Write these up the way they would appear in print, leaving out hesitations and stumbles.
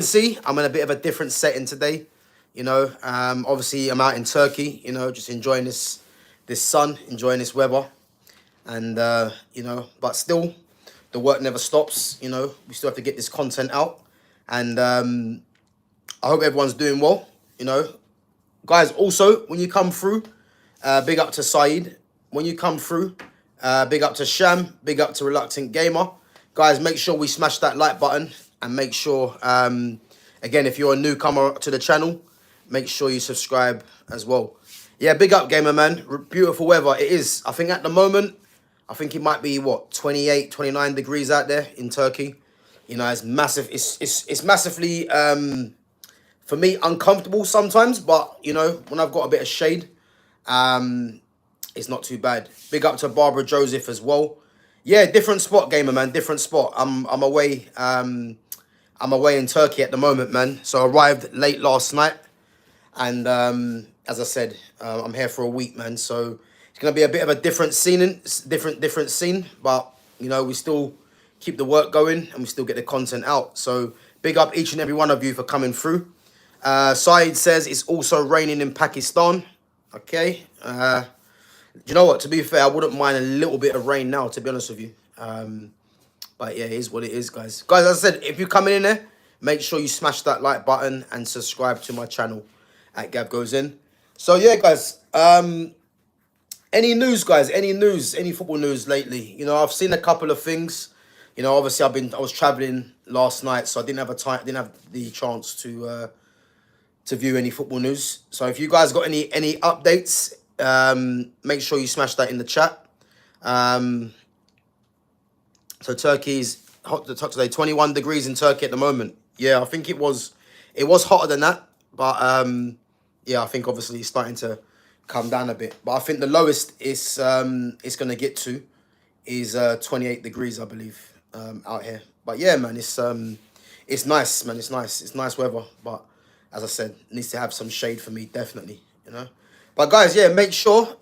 See, I'm in a bit of a different setting today. Obviously I'm out in Turkey. Just enjoying this sun, enjoying this weather, and but still, the work never stops. We still have to get this content out, and I hope everyone's doing well. Guys. Also, when you come through, big up to Saeed. When you come through, big up to Sham. Big up to Reluctant Gamer. Guys, make sure we smash that like button and make sure, again, if you're a newcomer to the channel, make sure you subscribe as well. Yeah, big up, Gamer Man. Beautiful weather. It is. I think at the moment, I think it might be, what, 28, 29 degrees out there in Turkey. It's massive. It's massively, for me, uncomfortable sometimes. But, when I've got a bit of shade, it's not too bad. Big up to Barbara Joseph as well. Yeah, different spot, Gamer Man. Different spot. I'm away. I'm away in Turkey at the moment, man. So I arrived late last night, and as I said, I'm here for a week, man. So it's gonna be a bit of a different scene, different scene. But we still keep the work going, and we still get the content out. So big up each and every one of you for coming through. Saeed says it's also raining in Pakistan. Okay. You know what? To be fair, I wouldn't mind a little bit of rain now, to be honest with you. But yeah, it is what it is, guys. Guys, as I said, if you're coming in there, make sure you smash that like button and subscribe to my channel at GavGoesIn. So yeah, guys. Any news, guys? Any news? Any football news lately? I've seen a couple of things. Obviously, I was traveling last night, so I didn't have the chance to view any football news. So if you guys got any updates, make sure you smash that in the chat. So Turkey's hot today, 21 degrees in Turkey at the moment. Yeah, I think it was hotter than that, but yeah, I think obviously it's starting to come down a bit. But I think the lowest it's going to get to is 28 degrees, I believe, out here. But yeah, man, it's nice, man. It's nice. It's nice weather, but as I said, it needs to have some shade for me, definitely. But guys, yeah, make sure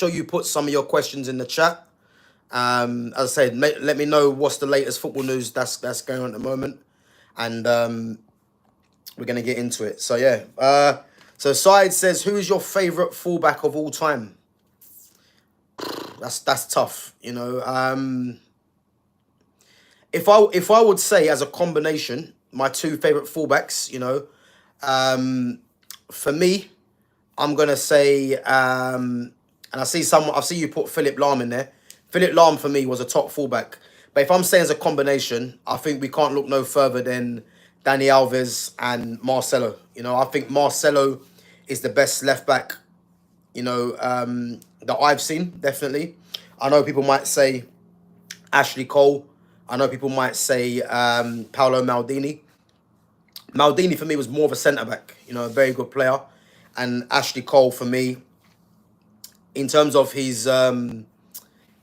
you put some of your questions in the chat. As I said, let me know what's the latest football news that's going on at the moment, and we're gonna get into it. So yeah, so Saeed says, "Who is your favorite fullback of all time?" That's tough, If I would say as a combination, my two favorite fullbacks, for me, I'm gonna say, and I see you put Philip Lahm in there. Philip Lahm for me was a top fullback. But if I'm saying as a combination, I think we can't look no further than Dani Alves and Marcelo. I think Marcelo is the best left back, that I've seen, definitely. I know people might say Ashley Cole. I know people might say Paolo Maldini. Maldini for me was more of a centre back, a very good player. And Ashley Cole for me, in terms of his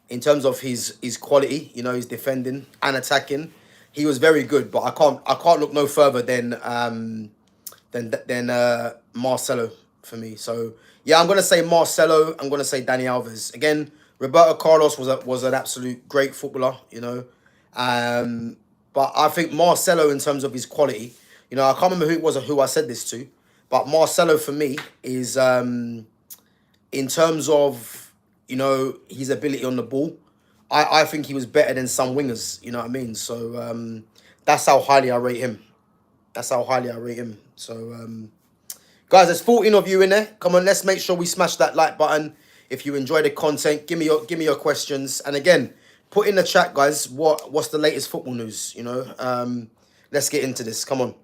his quality, his defending and attacking, he was very good. But I can't look no further than Marcelo for me. So yeah, I'm gonna say Marcelo. I'm gonna say Dani Alves again. Roberto Carlos was an absolute great footballer, but I think Marcelo, in terms of his quality, I can't remember who I said this to, but Marcelo for me is in terms of his ability on the ball, I think he was better than some wingers. You know what I mean? So that's how highly I rate him. So guys, there's 14 of you in there. Come on, let's make sure we smash that like button. If you enjoy the content, give me your questions. And again, put in the chat, guys, what's the latest football news? Let's get into this. Come on.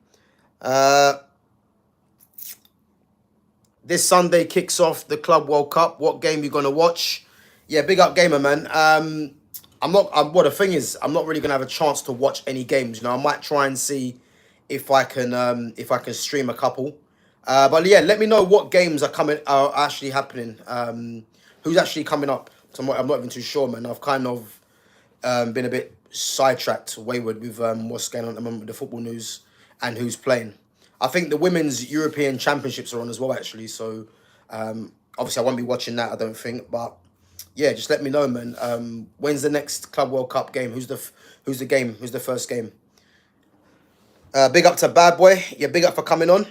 This Sunday kicks off the Club World Cup. What game you gonna watch? Yeah, big up, Gamer Man. The thing is, I'm not really gonna have a chance to watch any games. I might try and see if I can stream a couple. But yeah, let me know what games are actually happening. Who's actually coming up? So I'm not even too sure, man. I've kind of been a bit sidetracked, wayward with what's going on at the moment with the football news and who's playing. I think the Women's European Championships are on as well, actually. So obviously I won't be watching that, I don't think. But yeah, just let me know, man. When's the next Club World Cup game? Who's the first game? Big up to Bad Boy. Yeah, big up for coming on.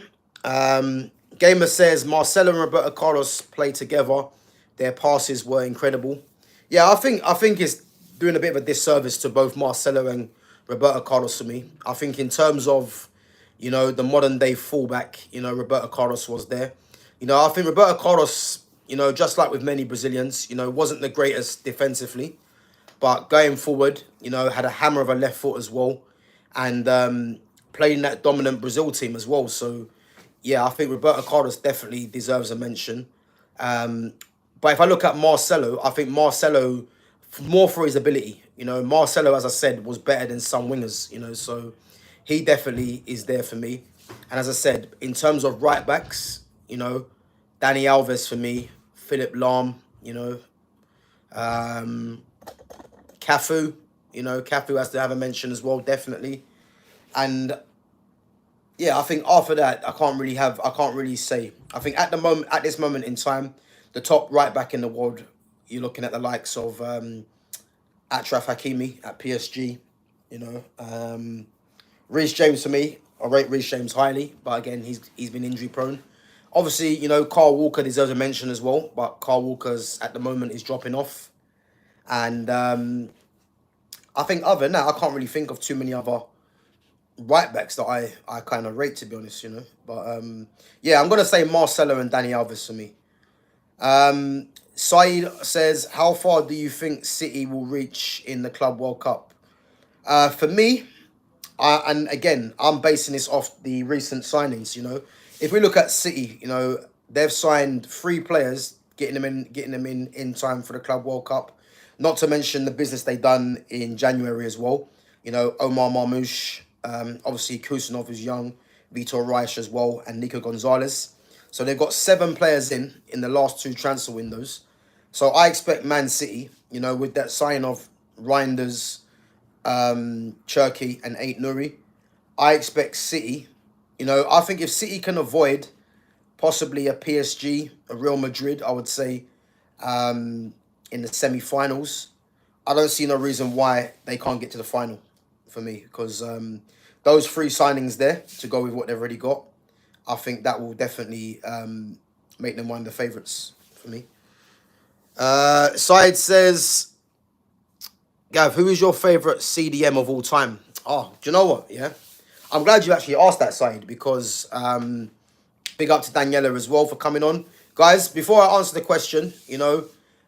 Gamer says Marcelo and Roberto Carlos played together. Their passes were incredible. Yeah, I think it's doing a bit of a disservice to both Marcelo and Roberto Carlos for me. I think in terms of, the modern day fullback, Roberto Carlos was there. I think Roberto Carlos, just like with many Brazilians, wasn't the greatest defensively. But going forward, had a hammer of a left foot as well, and played in that dominant Brazil team as well. So, yeah, I think Roberto Carlos definitely deserves a mention. But if I look at Marcelo, I think Marcelo, more for his ability. Marcelo, as I said, was better than some wingers. So he definitely is there for me. And as I said, in terms of right backs, Danny Alves for me, Philip Lahm, um, Cafu, Cafu has to have a mention as well, definitely. And yeah, I think after that, I can't really say. I think at this moment in time, the top right back in the world, you're looking at the likes of Achraf Hakimi at PSG, Reece James for me. I rate Reece James highly, but again, he's been injury prone. Obviously, Carl Walker deserves a mention as well, but Carl Walker's at the moment is dropping off. And I think other than that, I can't really think of too many other right backs that I kind of rate, to be honest. But yeah, I'm gonna say Marcelo and Danny Alves for me. Saeed says, how far do you think City will reach in the Club World Cup? For me, and again, I'm basing this off the recent signings. If we look at City, they've signed 3 players, getting them in time for the Club World Cup. Not to mention the business they done in January as well. Omar Marmoush, obviously Kusanov who's young, Vitor Reich as well, and Nico Gonzalez. So they've got 7 players in the last 2 transfer windows. So I expect Man City, with that sign of Reinders, Cherki and Ait Nouri, I expect City, I think if City can avoid possibly a PSG, a Real Madrid, I would say, in the semi-finals, I don't see no reason why they can't get to the final for me, because those 3 signings there to go with what they've already got, I think that will definitely make them one of the favourites for me. Syed says, Gav, who is your favourite CDM of all time? Oh, do you know what? Yeah, I'm glad you actually asked that, Syed, because big up to Daniela as well for coming on. Guys, before I answer the question,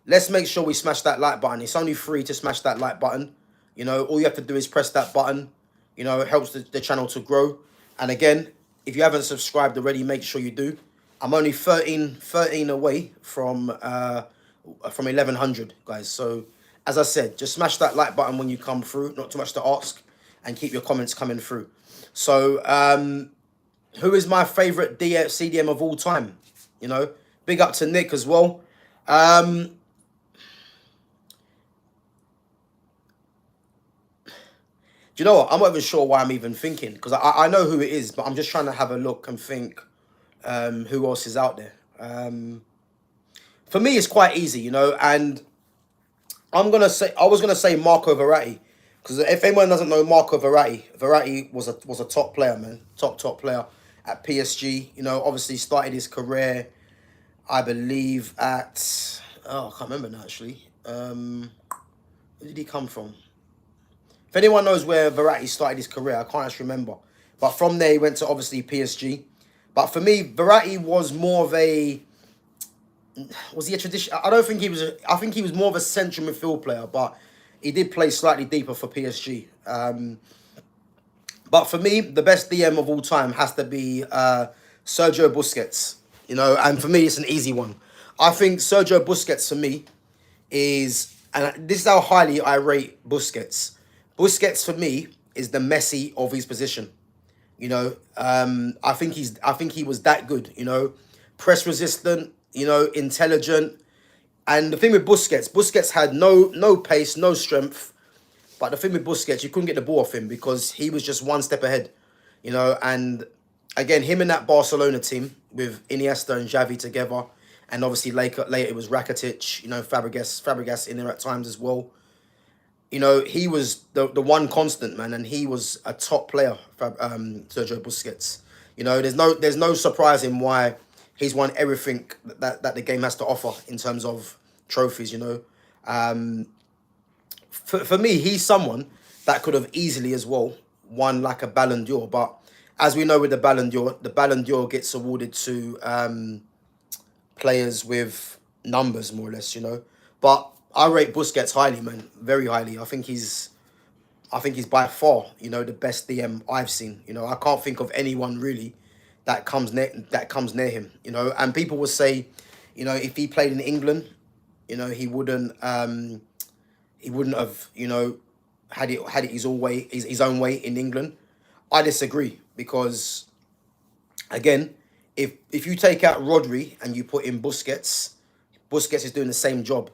let's make sure we smash that like button. It's only free to smash that like button. All you have to do is press that button. It helps the channel to grow. And again, if you haven't subscribed already, make sure you do. I'm only 13 away from 1100, guys. So, as I said, just smash that like button when you come through. Not too much to ask. And keep your comments coming through. So, who is my favourite CDM of all time? Big up to Nick as well. Do you know what? I'm not even sure why I'm even thinking, because I know who it is, but I'm just trying to have a look and think who else is out there. For me, it's quite easy, and I was gonna say Marco Verratti, because if anyone doesn't know Marco Verratti, Verratti was a top player, man, top player at PSG. Obviously started his career, I believe, at I can't remember now actually. Where did he come from? If anyone knows where Verratti started his career, I can't actually remember. But from there, he went to obviously PSG. But for me, Verratti was more of a... Was he a tradition? I don't think he was... I think he was more of a central midfield player, but he did play slightly deeper for PSG. But for me, the best DM of all time has to be Sergio Busquets. And for me, it's an easy one. I think Sergio Busquets, for me, is... And this is how highly I rate Busquets. Busquets for me is the Messi of his position. I think he was that good. Press resistant. Intelligent. And the thing with Busquets had no pace, no strength. But the thing with Busquets, you couldn't get the ball off him because he was just one step ahead. And again, him and that Barcelona team with Iniesta and Xavi together, and obviously later it was Rakitic. Fabregas in there at times as well. you know, he was the one constant, man, and he was a top player for Sergio Busquets. You know, there's no surprising why he's won everything that the game has to offer in terms of trophies. You know, for me, he's someone that could have easily as well won like a Ballon d'Or, but as we know with the Ballon d'Or gets awarded to players with numbers, more or less, you know. But I rate Busquets highly, man, very highly. I think he's by far, you know, the best DM I've seen. You know, I can't think of anyone really that comes near him. You know, and people will say, you know, if he played in England, you know, he wouldn't have, you know, had it his own way in England. I disagree because again, if you take out Rodri and you put in Busquets, Busquets is doing the same job.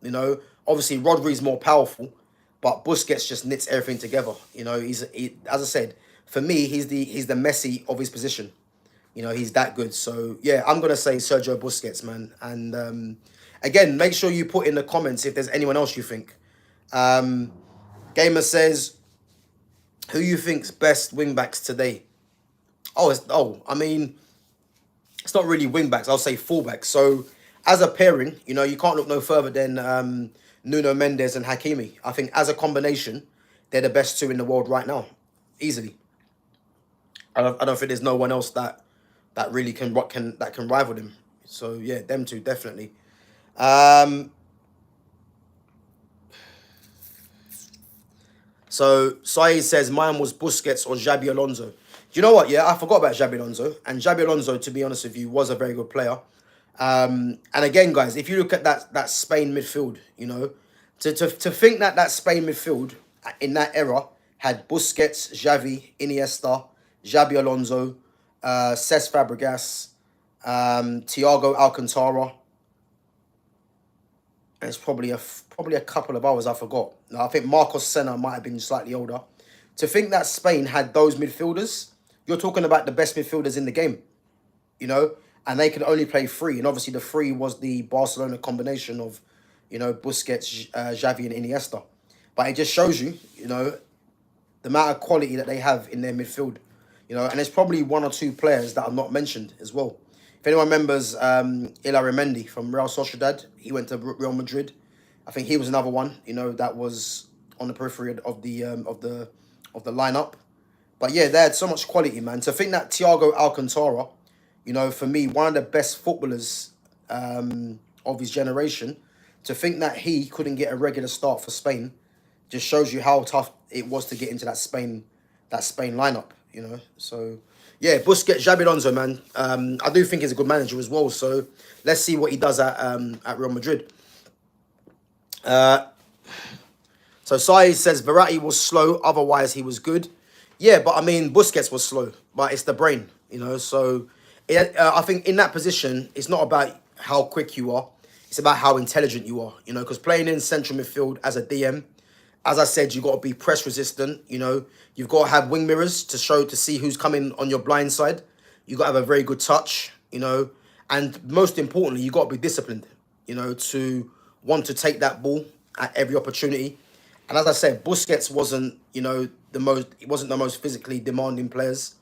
You know, obviously Rodri's more powerful, but Busquets just knits everything together. You know, as I said, for me, he's the Messi of his position. You know, he's that good. So yeah, I'm gonna say Sergio Busquets, man. And again, make sure you put in the comments if there's anyone else you think. Gamer says, who you think's best wing backs today? I mean, it's not really wing backs. I'll say fullbacks. So as a pairing, you know, you can't look no further than Nuno Mendes and Hakimi. I think as a combination, they're the best two in the world right now, easily. I don't think there's no one else that really can rival them. So yeah, them two definitely. So Saeed says mine was Busquets or Xabi Alonso. Do you know what? Yeah, I forgot about Xabi Alonso. And Xabi Alonso, to be honest with you, was a very good player. And again, guys, if you look at that Spain midfield, you know, to think that Spain midfield in that era had Busquets, Xavi, Iniesta, Xabi Alonso, Cesc Fabregas, Thiago Alcantara. And it's probably a couple of others I forgot. Now, I think Marcos Senna might have been slightly older. To think that Spain had those midfielders, you're talking about the best midfielders in the game, you know, and they could only play three. And obviously the three was the Barcelona combination of, you know, Busquets, Xavi and Iniesta. But it just shows you, you know, the amount of quality that they have in their midfield, you know, and there's probably one or two players that are not mentioned as well. If anyone remembers Ibrahim Mendy from Real Sociedad, he went to Real Madrid. I think he was another one, you know, that was on the periphery of the lineup. But yeah, they had so much quality, man. To think that Thiago Alcantara, you know, for me, one of the best footballers of his generation, to think that he couldn't get a regular start for Spain just shows you how tough it was to get into that Spain lineup, you know. So yeah, Busquets, Xabi Alonso, man. I do think he's a good manager as well. So let's see what he does at Real Madrid. So Sai says Verratti was slow, otherwise he was good. Yeah, but I mean Busquets was slow, but it's the brain, you know. So I think in that position, it's not about how quick you are; it's about how intelligent you are, you know. Because playing in central midfield as a DM, as I said, you got to be press resistant. You know, you've got to have wing mirrors to see who's coming on your blind side. You got to have a very good touch, you know, and most importantly, you got to be disciplined. You know, to want to take that ball at every opportunity. And as I said, Busquets wasn't, you know, he wasn't the most physically demanding players,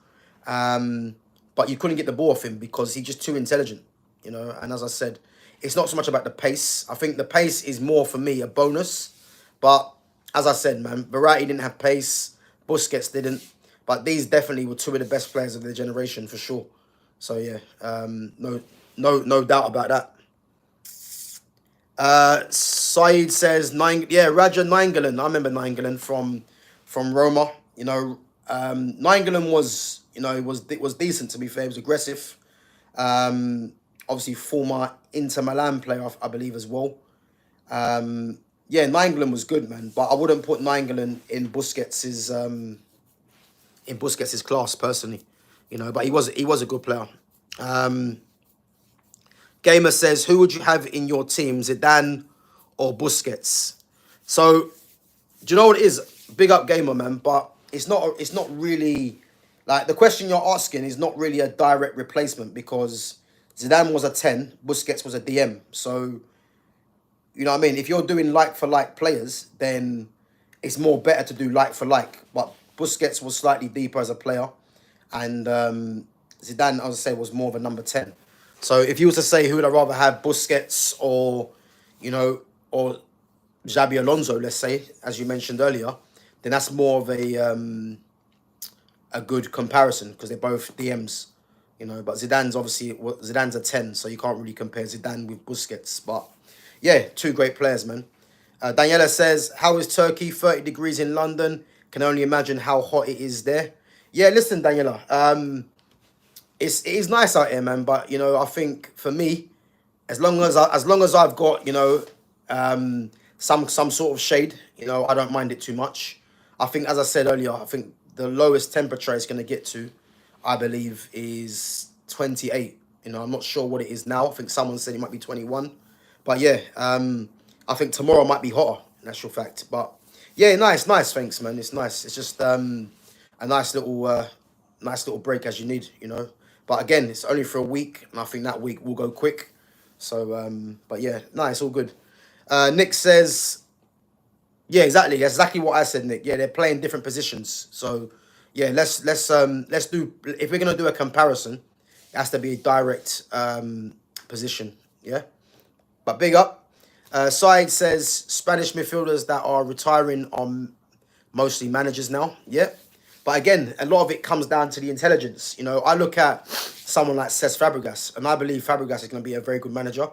but you couldn't get the ball off him because he's just too intelligent, you know. And as I said, it's not so much about the pace. I think the pace is more for me a bonus, but as I said, man, Verratti didn't have pace, Busquets didn't, but these definitely were two of the best players of their generation for sure. So yeah, no doubt about that. Saeed says Raja Nainggolan. I remember Nainggolan from Roma. You know, Nainggolan was, you know, was decent, to be fair. He was aggressive. Obviously former Inter Milan player, I believe as well. Yeah, Nainggolan was good, man, but I wouldn't put Nainggolan in Busquets's class personally, you know. But he was a good player. Gamer says, who would you have in your team, Zidane or Busquets? So, do you know what it is? Big up Gamer, man, but it's not really, like, the question you're asking is not really a direct replacement because Zidane was a 10, Busquets was a DM. So, you know what I mean? If you're doing like for like players, then it's more better to do like for like. But Busquets was slightly deeper as a player, and Zidane, as I say, was more of a number 10. So if you was to say who would I rather have, Busquets or, you know, or Xabi Alonso, let's say, as you mentioned earlier, then that's more of a good comparison because they're both DMs, you know. But Zidane's a 10, so you can't really compare Zidane with Busquets. But yeah, two great players, man. Daniela says, "How is Turkey? 30 degrees in London. Can only imagine how hot it is there." Yeah, listen, Daniela. It is nice out here, man. But you know, I think for me, as long as I've got, you know, some sort of shade, you know, I don't mind it too much. I think, as I said earlier, I think the lowest temperature it's going to get to, I believe, is 28. You know, I'm not sure what it is now. I think someone said it might be 21. But yeah, I think tomorrow might be hotter, in actual fact. But yeah, nice, thanks, man. It's nice. It's just a nice little break as you need, you know. But again, it's only for a week, and I think that week will go quick. So, but yeah, nice, all good. Nick says, yeah, exactly. That's exactly what I said, Nick. Yeah, they're playing different positions. So, yeah, let's do, if we're gonna do a comparison, it has to be a direct position. Yeah, but big up. Said says Spanish midfielders that are retiring are mostly managers now. Yeah, but again, a lot of it comes down to the intelligence. You know, I look at someone like Cesc Fabregas, and I believe Fabregas is going to be a very good manager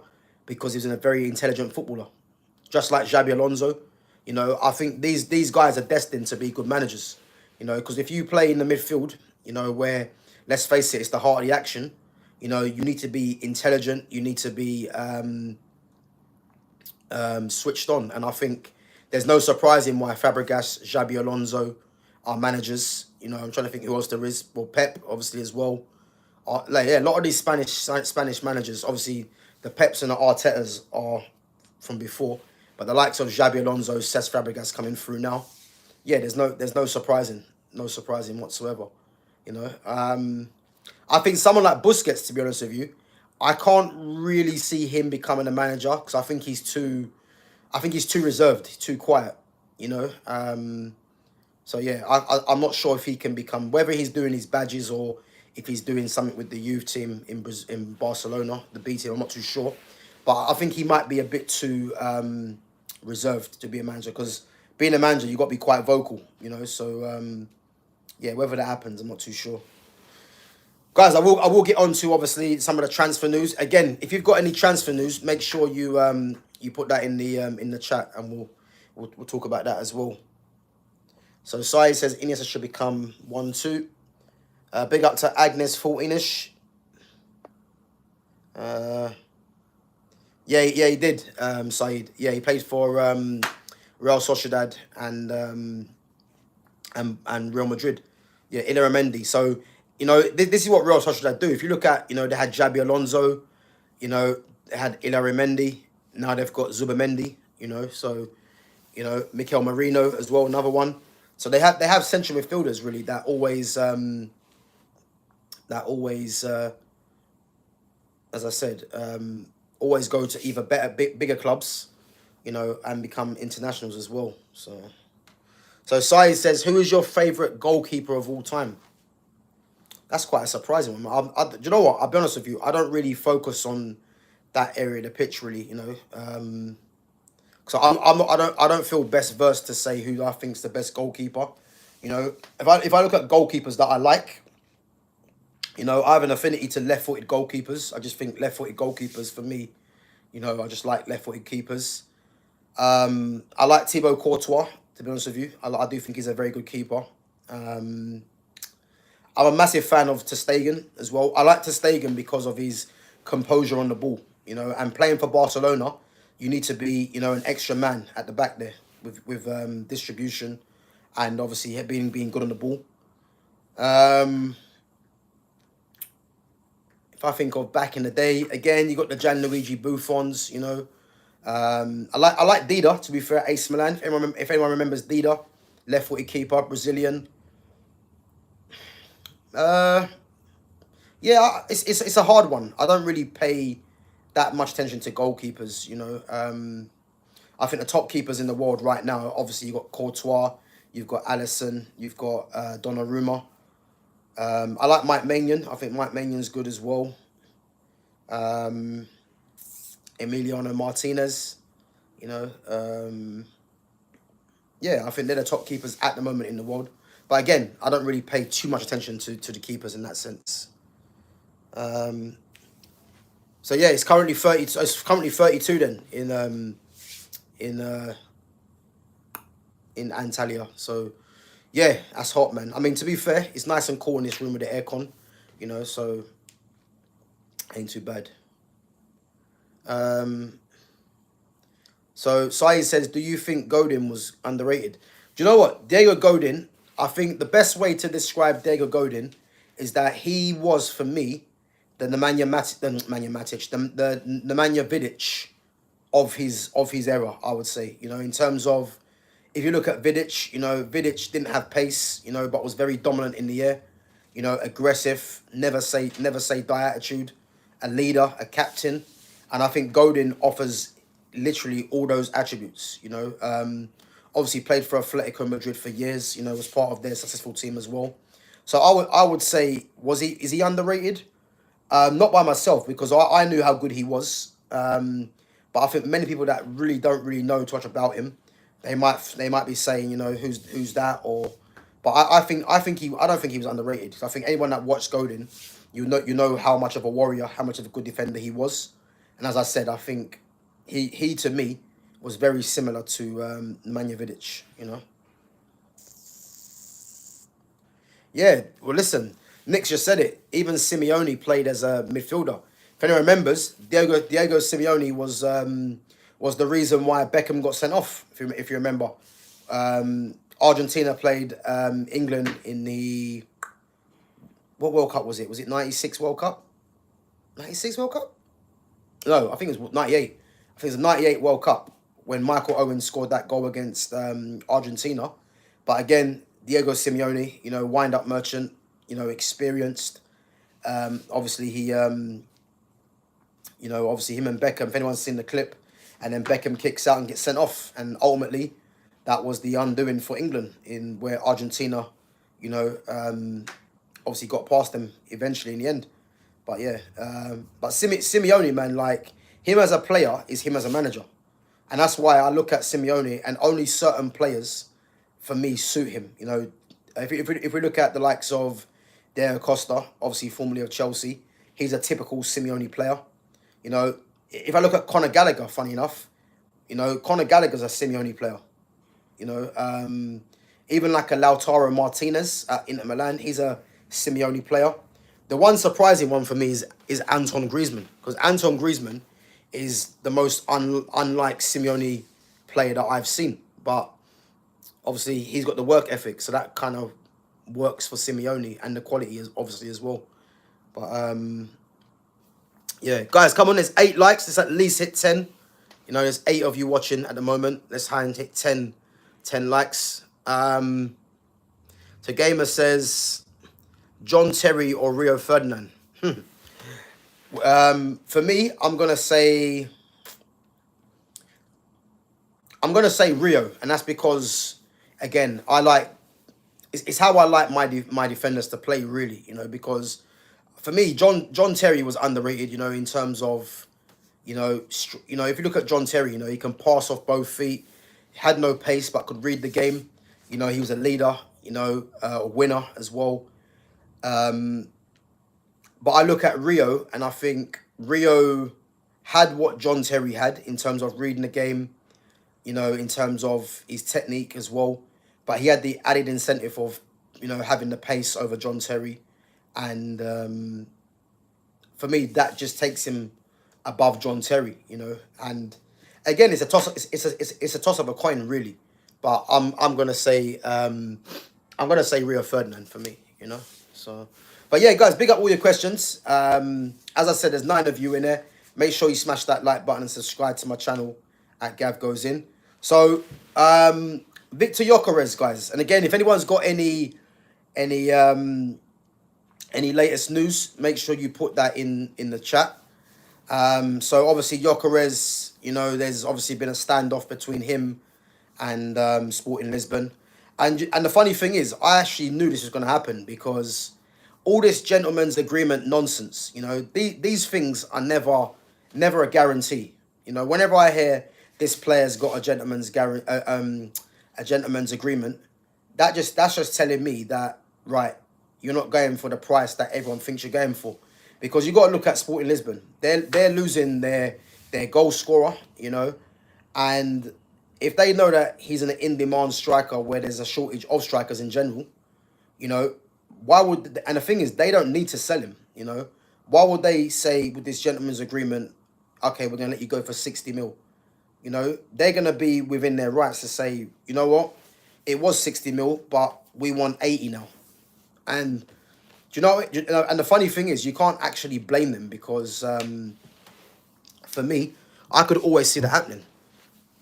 because he's a very intelligent footballer, just like Xabi Alonso. You know, I think these guys are destined to be good managers. You know, because if you play in the midfield, you know, where, let's face it, it's the heart of the action. You know, you need to be intelligent. You need to be switched on. And I think there's no surprising why Fabregas, Xabi Alonso are managers. You know, I'm trying to think who else there is. Well, Pep, obviously, as well. Yeah, a lot of these Spanish managers, obviously, the Peps and the Artetas are from before. But the likes of Xabi Alonso, Cesc Fabregas coming through now. Yeah, there's no surprising. No surprising whatsoever. You know, I think someone like Busquets, to be honest with you, I can't really see him becoming a manager because I think he's too reserved, too quiet. You know, so yeah, I'm not sure if he can become, whether he's doing his badges or if he's doing something with the youth team in Barcelona, the B team. I'm not too sure, but I think he might be a bit too reserved to be a manager because being a manager, you've got to be quite vocal. You know, so yeah, whether that happens, I'm not too sure. Guys, I will get on to obviously some of the transfer news. Again, if you've got any transfer news, make sure you put that in the chat, and we'll talk about that as well. So Sai says Iniesta should become 1-2. Big up to Agnes 14ish. Yeah, he did. Saeed. Yeah, he plays for Real Sociedad and Real Madrid. Yeah, Illaramendi. So, you know, this is what Real Sociedad do. If you look at, you know, they had Xabi Alonso, you know, they had Illaramendi. Now they've got Zubamendi, you know. So, you know, Mikel Merino as well, another one. So they have central midfielders really that always as I said, always go to either bigger clubs, you know, and become internationals as well. So Sai says, who is your favourite goalkeeper of all time? That's quite a surprising one. Do you know what? I'll be honest with you. I don't really focus on that area of the pitch, really. You know, so I don't feel best versed to say who I think's the best goalkeeper. You know, if I look at goalkeepers that I like, you know, I have an affinity to left-footed goalkeepers. I just think left-footed goalkeepers for me, you know, I just like left-footed keepers. I like Thibaut Courtois, to be honest with you. I do think he's a very good keeper. I'm a massive fan of ter Stegen as well. I like ter Stegen because of his composure on the ball, you know, and playing for Barcelona, you need to be, you know, an extra man at the back there with distribution and obviously being good on the ball. If I think of back in the day, again, you got the Gianluigi Buffons, you know. I like Dida, to be fair, AC Milan. If anyone remembers Dida, left-footed keeper, Brazilian. Yeah, it's a hard one. I don't really pay that much attention to goalkeepers, you know. I think the top keepers in the world right now, obviously you've got Courtois, you've got Alisson, you've got Donnarumma. I like Mike Maignan. I think Mike Maignan good as well. Emiliano Martinez, you know. Yeah, I think they're the top keepers at the moment in the world. But again, I don't really pay too much attention to the keepers in that sense. So yeah, it's currently 30. It's currently 32 then in Antalya. So yeah, that's hot, man. I mean, to be fair, it's nice and cool in this room with the aircon, you know. So ain't too bad. So Saeed says, do you think Godin was underrated? Do you know what? Diego Godin, I think the best way to describe Diego Godin is that he was, for me, the Nemanja Matic, the Nemanja Vidic of his era, I would say. You know, in terms of, if you look at Vidic, you know, Vidic didn't have pace, you know, but was very dominant in the air. You know, aggressive, never say die attitude, a leader, a captain. And I think Godin offers literally all those attributes, you know. Obviously played for Atletico Madrid for years, you know, was part of their successful team as well. So I would say, is he underrated? Not by myself, because I knew how good he was. But I think many people that really don't really know too much about him, they might be saying, you know, who's that, or but I don't think he was underrated. I think anyone that watched Godin, you know how much of a warrior, how much of a good defender he was. And as I said, I think he to me was very similar to Nemanja Vidic, you know. Yeah, well, listen, Nick's just said it. Even Simeone played as a midfielder. If anyone remembers, Diego Simeone was the reason why Beckham got sent off. If you remember, Argentina played England in the, what World Cup was it? Was it 96 World Cup? 96 World Cup? No, I think it was 98. I think it was the 98 World Cup when Michael Owen scored that goal against Argentina. But again, Diego Simeone, you know, wind-up merchant, you know, experienced. Obviously, he, you know, obviously him and Beckham, if anyone's seen the clip, and then Beckham kicks out and gets sent off. And ultimately, that was the undoing for England, in where Argentina, you know, obviously got past them eventually in the end. But yeah, but Simeone, man, like, him as a player is him as a manager. And that's why I look at Simeone, and only certain players, for me, suit him. You know, if we look at the likes of Diego Costa, obviously formerly of Chelsea, he's a typical Simeone player. You know, if I look at Conor Gallagher, funny enough, you know, Conor Gallagher's a Simeone player. You know, even like a Lautaro Martinez at Inter Milan, he's a Simeone player. The one surprising one for me is Anton Griezmann, because Anton Griezmann is the most unlike Simeone player that I've seen. But obviously he's got the work ethic, so that kind of works for Simeone, and the quality is obviously as well. But yeah, guys, come on, there's 8 likes. Let's at least hit 10. You know, there's 8 of you watching at the moment. Let's try and hit 10 likes. So Gamer says, John Terry or Rio Ferdinand? For me, I'm gonna say Rio, and that's because, again, I like, it's how I like my defenders to play, really. You know, because for me, John Terry was underrated. You know, in terms of, you know, if you look at John Terry, you know, he can pass off both feet, had no pace but could read the game. You know, he was a leader. You know, a winner as well. But I look at Rio, and I think Rio had what John Terry had in terms of reading the game, you know, in terms of his technique as well. But he had the added incentive of, you know, having the pace over John Terry. And for me, that just takes him above John Terry, you know. And again, it's a toss. It's a toss of a coin, really. But I'm gonna say Rio Ferdinand for me, you know. So. But yeah, guys, big up all your questions. As I said, there's 9 of you in there. Make sure you smash that like button and subscribe to my channel at GavGoesIn. So, Victor Gyokeres, guys. And again, if anyone's got any latest news, make sure you put that in the chat. So obviously Gyokeres, You know, there's obviously been a standoff between him and Sporting Lisbon. And the funny thing is, I actually knew this was going to happen because all this gentleman's agreement nonsense, you know, these things are never a guarantee. You know, whenever I hear this player's got a a gentleman's agreement, that's just telling me that, right, you're not going for the price that everyone thinks you're going for, because you got to look at Sporting Lisbon. They're losing their goal scorer, you know, and if they know that he's an in-demand striker where there's a shortage of strikers in general, you know, why would, and the thing is, they don't need to sell him, you know. Why would they say with this gentleman's agreement, okay, we're going to let you go for 60 mil? You know, they're going to be within their rights to say, you know what, it was 60 mil, but we want 80 now. And and the funny thing is, you can't actually blame them because for me, I could always see that happening.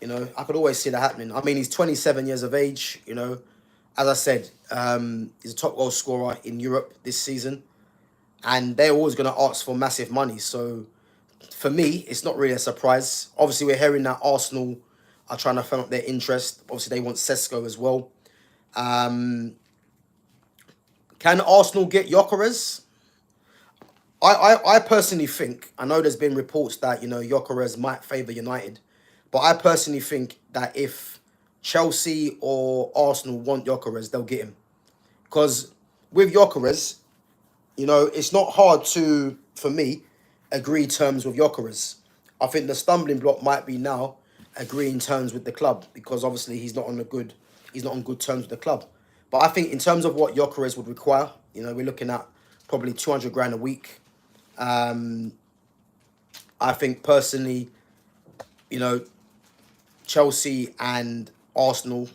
You know, I could always see that happening. I mean, he's 27 years of age, you know. As I said, he's a top goal scorer in Europe this season. And they're always going to ask for massive money. So, for me, it's not really a surprise. Obviously, we're hearing that Arsenal are trying to firm up their interest. Obviously, they want Sesko as well. Can Arsenal get Gyokeres? I personally think, I know there's been reports that, you know, Gyokeres might favour United. But I personally think that if Chelsea or Arsenal want Gyokeres, they'll get him. Because with Gyokeres, you know, it's not hard to, for me, agree terms with Gyokeres. I think the stumbling block might be now agreeing terms with the club, because obviously he's not on good terms with the club. But I think in terms of what Gyokeres would require, you know, we're looking at probably 200 grand a week. I think personally, you know, Chelsea and Arsenal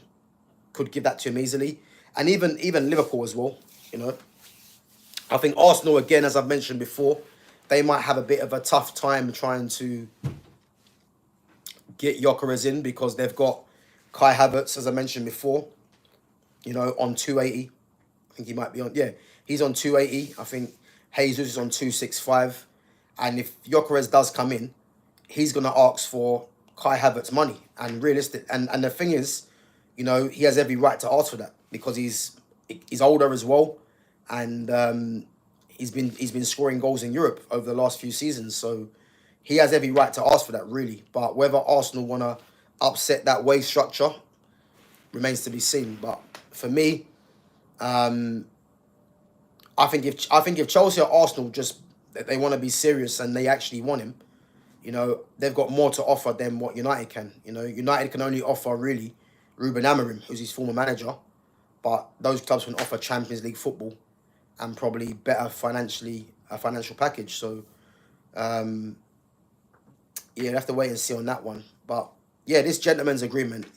could give that to him easily, and even Liverpool as well. You know, I think Arsenal, again, as I've mentioned before, they might have a bit of a tough time trying to get Gyokeres in because they've got Kai Havertz, as I mentioned before, you know, on 280. I think he might be on, yeah, he's on 280. I think Jesus is on 265. And if Gyokeres does come in, he's going to ask for Kai Havertz money. And realistic, and the thing is, you know, he has every right to ask for that because he's older as well, and he's been scoring goals in Europe over the last few seasons, so he has every right to ask for that, really. But whether Arsenal want to upset that wage structure remains to be seen. But for me, I think if Chelsea or Arsenal just, they want to be serious and they actually want him, you know, they've got more to offer than what United can. You know, United can only offer, really, Ruben Amorim, who's his former manager. But those clubs can offer Champions League football and probably better financial package. So, yeah, you have to wait and see on that one. But, yeah, this gentleman's agreement,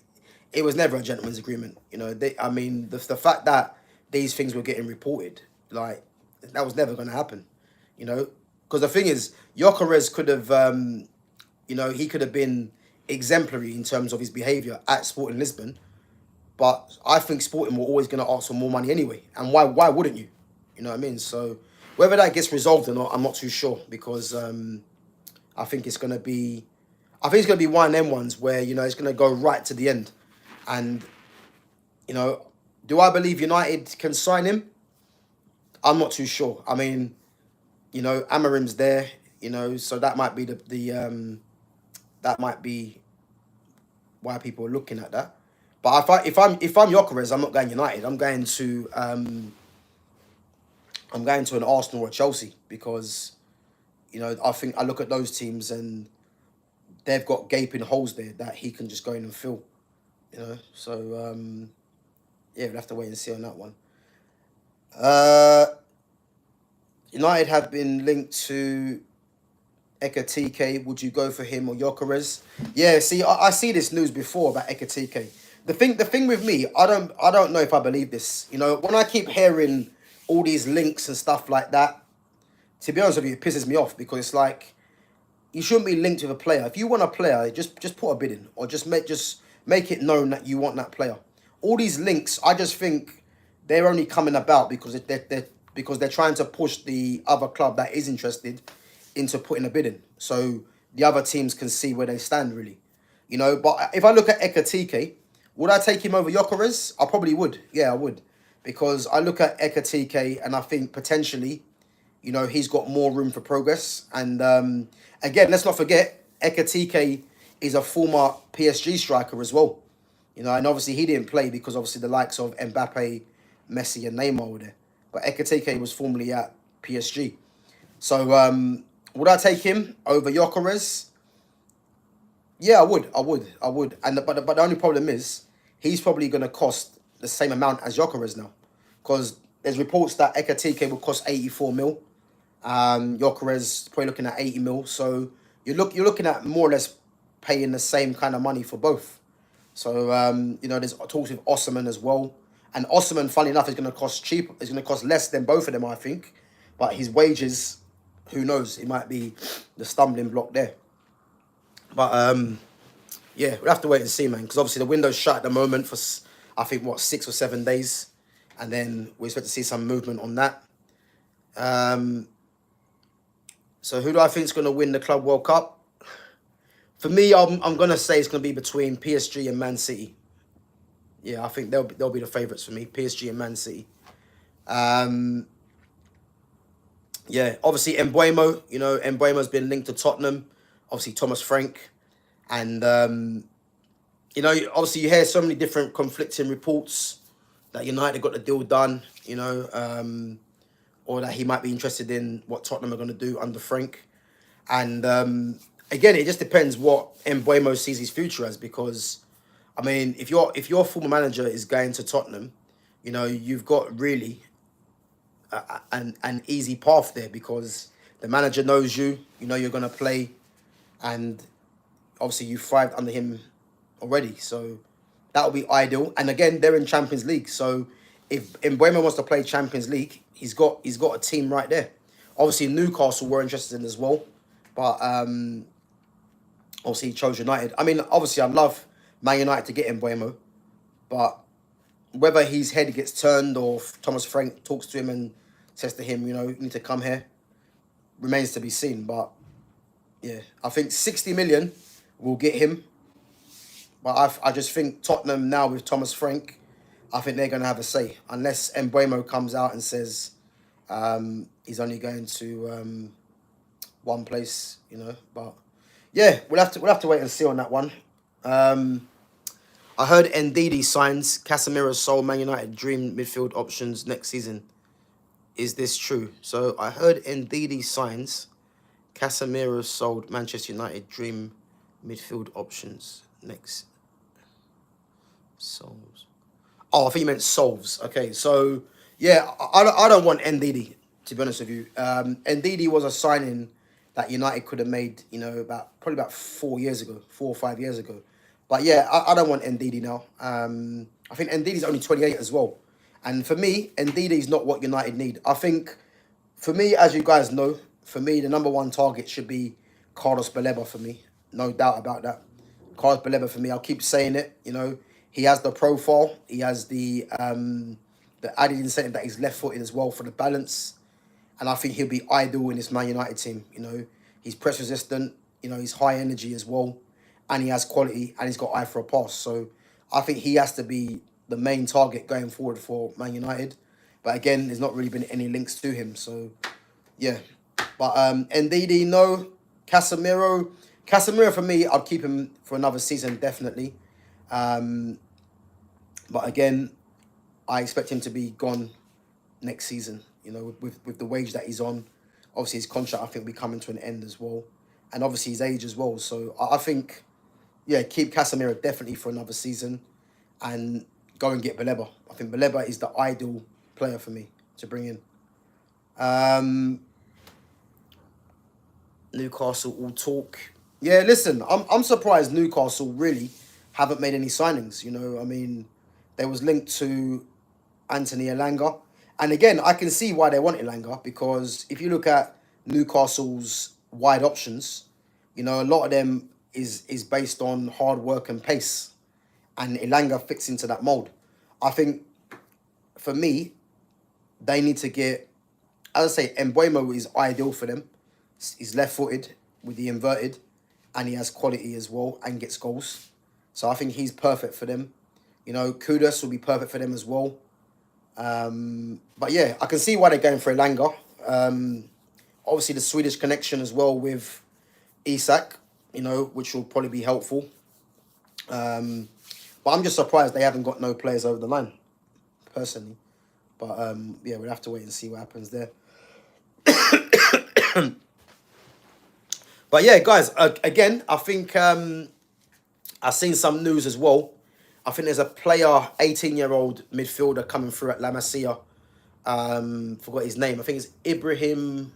it was never a gentleman's agreement. You know, I mean, the fact that these things were getting reported, like, that was never going to happen, you know. Because the thing is, Gyokeres could have, you know, he could have been exemplary in terms of his behaviour at Sporting Lisbon. But I think Sporting were always going to ask for more money anyway. And why wouldn't you? You know what I mean? So whether that gets resolved or not, I'm not too sure. Because I think it's going to be... I think it's going to be one of them ones where, you know, it's going to go right to the end. And, you know, do I believe United can sign him? I'm not too sure. I mean... You know, Amarim's there, you know, so that might be that might be why people are looking at that. But if I'm Gyokeres, I'm not going United. I'm going to an Arsenal or Chelsea, because, you know, I think I look at those teams and they've got gaping holes there that he can just go in and fill. You know, so yeah, we'll have to wait and see on that one. United have been linked to Ekatike. Would you go for him or Gyokeres? Yeah, see, I see this news before about Ekatike. The thing with me, I don't know if I believe this. You know, when I keep hearing all these links and stuff like that, to be honest with you, it pisses me off, because it's like, you shouldn't be linked with a player. If you want a player, just put a bid in, or just make it known that you want that player. All these links, I just think they're only coming about because they're trying to push the other club that is interested into putting a bid in. So the other teams can see where they stand, really. You know, but if I look at Ekatike, would I take him over Gyokeres? I probably would. Yeah, I would. Because I look at Ekatike and I think potentially, you know, he's got more room for progress. And again, let's not forget, Ekatike is a former PSG striker as well. You know, and obviously he didn't play because obviously the likes of Mbappe, Messi and Neymar were there. But Ekatike was formerly at PSG. So would I take him over Gyokeres? Yeah, I would. And but the only problem is he's probably going to cost the same amount as Gyokeres now, because there's reports that Ekatike will cost 84 mil. Gyokeres probably looking at 80 mil. So you're looking at more or less paying the same kind of money for both. So you know, there's talks with Osman as well, and Osman, funny enough, is going to cost cheap. Is going to cost less than both of them, I think. But his wages, who knows? It might be the stumbling block there. But yeah, we'll have to wait and see, man. Because obviously the window's shut at the moment for, I think, what, 6 or 7 days. And then we expect to see some movement on that. So who do I think is going to win the Club World Cup? For me, I'm going to say it's going to be between PSG and Man City. Yeah, I think they'll be the favourites for me, PSG and Man City. Yeah, obviously Mbuemo, you know, Mbuemo's been linked to Tottenham. Obviously Thomas Frank. And, you know, obviously you hear so many different conflicting reports that United got the deal done, you know, or that he might be interested in what Tottenham are going to do under Frank. And, again, it just depends what Mbuemo sees his future as, because, I mean, if your former manager is going to Tottenham, you know, you've got really an easy path there, because the manager knows you, you know you're going to play, and obviously you thrived under him already, so that would be ideal. And again, they're in Champions League, so if Mbuemo wants to play Champions League, he's got a team right there. Obviously Newcastle were interested in as well, but obviously he chose United. I mean, obviously I'd love Man United to get Mbuemo, but whether his head gets turned or if Thomas Frank talks to him and says to him, you know, you need to come here, remains to be seen. But yeah, I think 60 million will get him. But I just think Tottenham now with Thomas Frank, I think they're going to have a say. Unless Mbuemo comes out and says he's only going to one place, you know. But yeah, we'll have to wait and see on that one. I heard Ndidi signs Casemiro's sole Man United dream midfield options next season. Is this true? So I heard Ndidi signs Casemiro sold Manchester United dream midfield options next. Solves. Oh, I think you meant solves. Okay, so yeah, I don't want Ndidi, to be honest with you. Ndidi was a signing that United could have made, you know, probably about 4 years ago, 4 or 5 years ago. But yeah, I don't want Ndidi now. I think Ndidi's only 28 as well. And for me, Ndidi is not what United need. I think, for me, as you guys know, for me, the number one target should be Carlos Baleba for me. No doubt about that. Carlos Baleba for me, I'll keep saying it, you know. He has the profile. He has the added incentive that he's left-footed as well for the balance. And I think he'll be ideal in this Man United team, you know. He's press-resistant, you know, he's high energy as well. And he has quality, and he's got eye for a pass. So I think he has to be the main target going forward for Man United. But again, there's not really been any links to him. So, yeah. But Ndidi, no. Casemiro for me, I'd keep him for another season, definitely. But again, I expect him to be gone next season, you know, with the wage that he's on. Obviously, his contract, I think, will be coming to an end as well. And obviously, his age as well. So I think, yeah, keep Casemiro definitely for another season and go and get Baleba. I think Baleba is the ideal player for me to bring in. Newcastle all talk. Yeah, listen, I'm surprised Newcastle really haven't made any signings. You know, I mean, they was linked to Anthony Elanga. And again, I can see why they want Elanga, because if you look at Newcastle's wide options, you know, a lot of them is based on hard work and pace. And Elanga fits into that mold. I think, for me, they need to get, as I say, Mbuemo is ideal for them. He's left-footed with the inverted. and he has quality as well and gets goals. So I think he's perfect for them. You know, Kudus will be perfect for them as well. But yeah, I can see why they're going for Elanga. Obviously, the Swedish connection as well with Isak, you know, which will probably be helpful. But I'm just surprised they haven't got no players over the line, personally. But yeah, we'll have to wait and see what happens there. But yeah, guys, again, I think I've seen some news as well. I think there's a player, 18-year-old midfielder coming through at La Masia. Forgot his name. I think it's Ibrahim.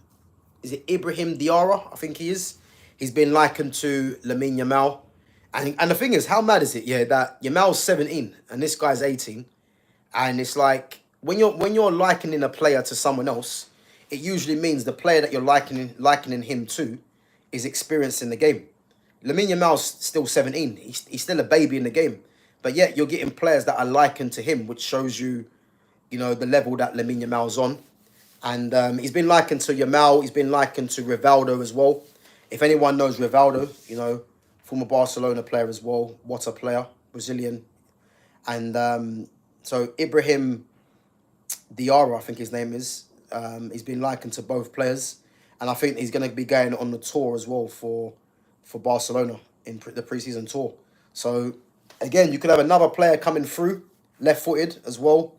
Is it Ibrahim Diarra? I think he is. He's been likened to Lamine Yamal. And the thing is, how mad is it? Yeah, that Yamal's 17 and this guy's 18. And it's like when you're likening a player to someone else, it usually means the player that you're likening him to is experienced in the game. Lamine Yamal's still 17. He's still a baby in the game. But yet you're getting players that are likened to him, which shows you, you know, the level that Lamine Yamal's on. And he's been likened to Yamal. He's been likened to Rivaldo as well. If anyone knows Rivaldo, you know, former Barcelona player as well. What a player. Brazilian. And so Ibrahim Diarra, I think his name is. He's been likened to both players. And I think he's going to be going on the tour as well for Barcelona in the pre-season tour. So, again, you could have another player coming through, left-footed as well.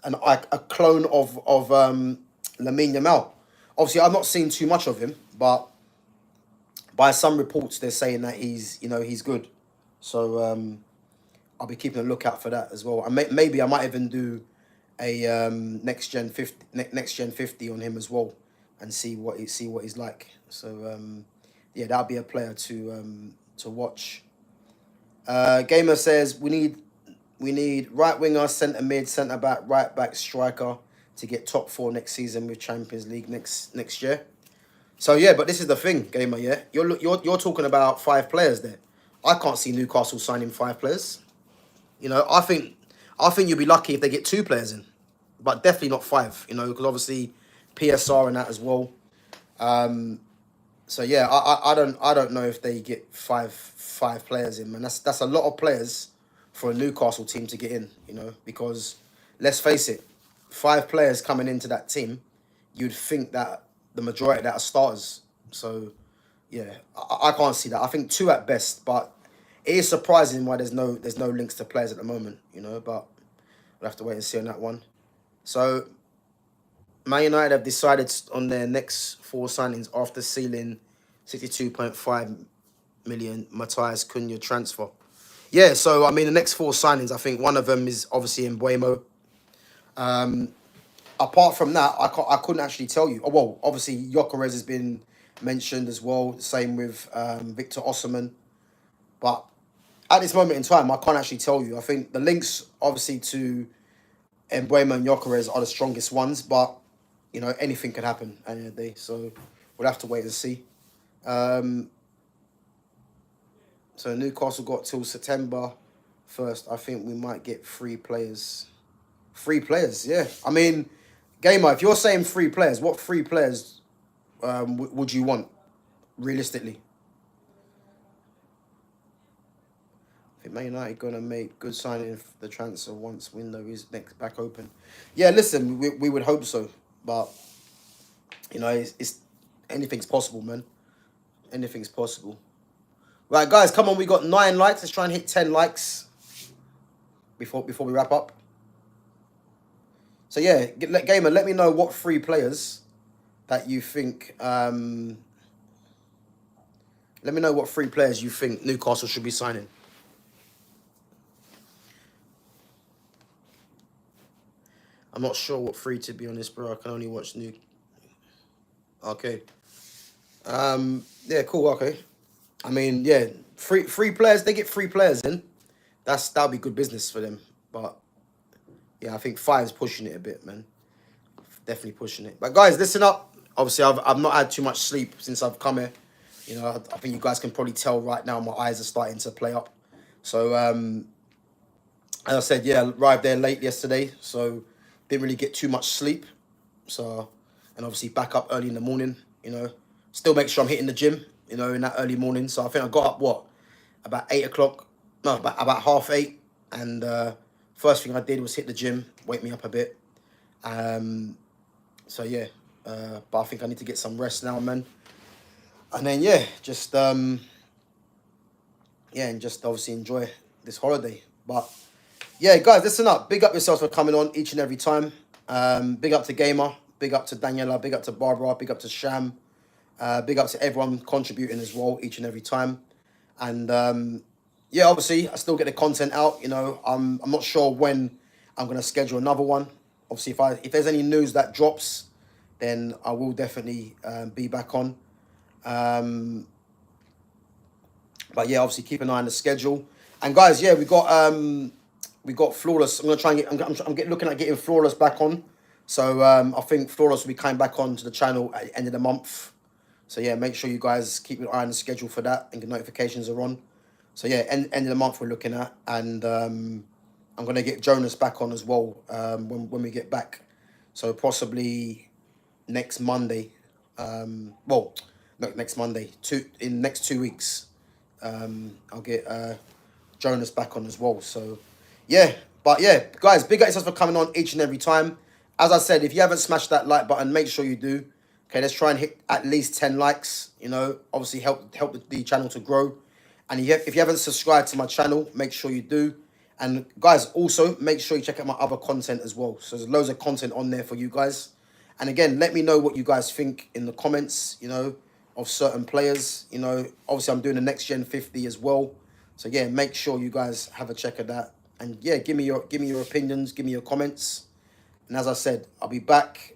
And a clone of Lamine Yamal. Obviously, I've not seen too much of him, but by some reports, they're saying that he's good. So I'll be keeping a lookout for that as well. And maybe I might even do a next gen 50 on him as well, and see what he's like. So yeah, that'll be a player to watch. Gamer says we need right winger, centre mid, centre back, right back, striker to get top 4 next season with Champions League next year. So yeah, but this is the thing, Gamer. Yeah, you're talking about 5 players there. I can't see Newcastle signing 5 players. You know, I think you'll be lucky if they get 2 players in, but definitely not 5. You know, because obviously PSR and that as well. So yeah, I don't know if they get five players in, man. That's a lot of players for a Newcastle team to get in. You know, because let's face it, 5 players coming into that team, you'd think that the majority of that are starters. So yeah, I can't see that. I think 2 at best, but it is surprising why there's no links to players at the moment, you know, but we'll have to wait and see on that one. So Man United have decided on their next 4 signings after sealing 62.5 million Matthias Cunha transfer. Yeah, so I mean the next 4 signings, I think one of them is obviously Mbeumo. Apart from that, I couldn't actually tell you. Oh, well, obviously Gyokeres has been mentioned as well. Same with Victor Osimhen. But at this moment in time, I can't actually tell you. I think the links, obviously, to Mbeumo and Gyokeres are the strongest ones. But, you know, anything could happen at the end of the day. So we'll have to wait and see. So Newcastle got till September 1st. I think we might get 3 players. 3 players, yeah. I mean, Gamer, if you're saying 3 players, what 3 players would you want, realistically? I think Man United going to make good signing for the transfer once window is next back open. Yeah, listen, we would hope so. But, you know, it's anything's possible, man. Anything's possible. Right, guys, come on. We got 9 likes. Let's try and hit 10 likes before we wrap up. So, yeah, Gamer, let me know what 3 players that you think... let me know what 3 players you think Newcastle should be signing. I'm not sure what 3, to be honest, bro. I can only watch new... Okay. Yeah, cool, okay. I mean, yeah, 3 players, they get 3 players in. That'll be good business for them. But, yeah, I think 5's pushing it a bit, man. Definitely pushing it. But, guys, listen up. Obviously, I've not had too much sleep since I've come here. You know, I think you guys can probably tell right now my eyes are starting to play up. So, as I said, yeah, arrived there late yesterday. So, didn't really get too much sleep. So, and obviously back up early in the morning, you know. Still make sure I'm hitting the gym, you know, in that early morning. So I think I got up, what, about 8 o'clock? No, about half 8. And first thing I did was hit the gym, wake me up a bit. So yeah, but I think I need to get some rest now, man. And then yeah, and just obviously enjoy this holiday. But yeah, guys, listen up. Big up yourselves for coming on each and every time. Big up to Gamer, big up to Daniela, big up to Barbara, big up to Sham, big up to everyone contributing as well each and every time. And yeah, obviously I still get the content out. You know, I'm not sure when I'm gonna schedule another one. Obviously, if there's any news that drops, then I will definitely be back on. But yeah, obviously keep an eye on the schedule. And guys, yeah, we got Flawless. I'm gonna try and get looking at getting Flawless back on. So I think Flawless will be coming back on to the channel at the end of the month. So yeah, make sure you guys keep an eye on the schedule for that and the notifications are on. So yeah, end of the month we're looking at, and I'm gonna get Jonas back on as well when we get back. So possibly next Monday. Well, no, next Monday. In next 2 weeks. I'll get Jonas back on as well. So yeah, but yeah, guys, big up yourselves for coming on each and every time. As I said, if you haven't smashed that like button, make sure you do. Okay, let's try and hit at least 10 likes. You know, obviously help the channel to grow. And if you haven't subscribed to my channel, make sure you do. And guys, also make sure you check out my other content as well. So there's loads of content on there for you guys. And again, let me know what you guys think in the comments, you know, of certain players. You know, obviously I'm doing the Next Gen 50 as well. So yeah, make sure you guys have a check of that. And yeah, give me your opinions, give me your comments. And as I said, I'll be back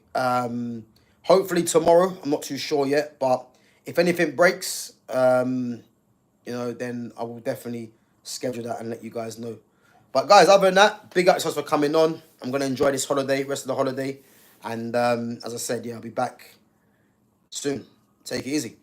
hopefully tomorrow. I'm not too sure yet, but if anything breaks, you know, then I will definitely schedule that and let you guys know. But guys, other than that, big ups for coming on. I'm going to enjoy this holiday, rest of the holiday. And as I said, yeah, I'll be back soon. Take it easy.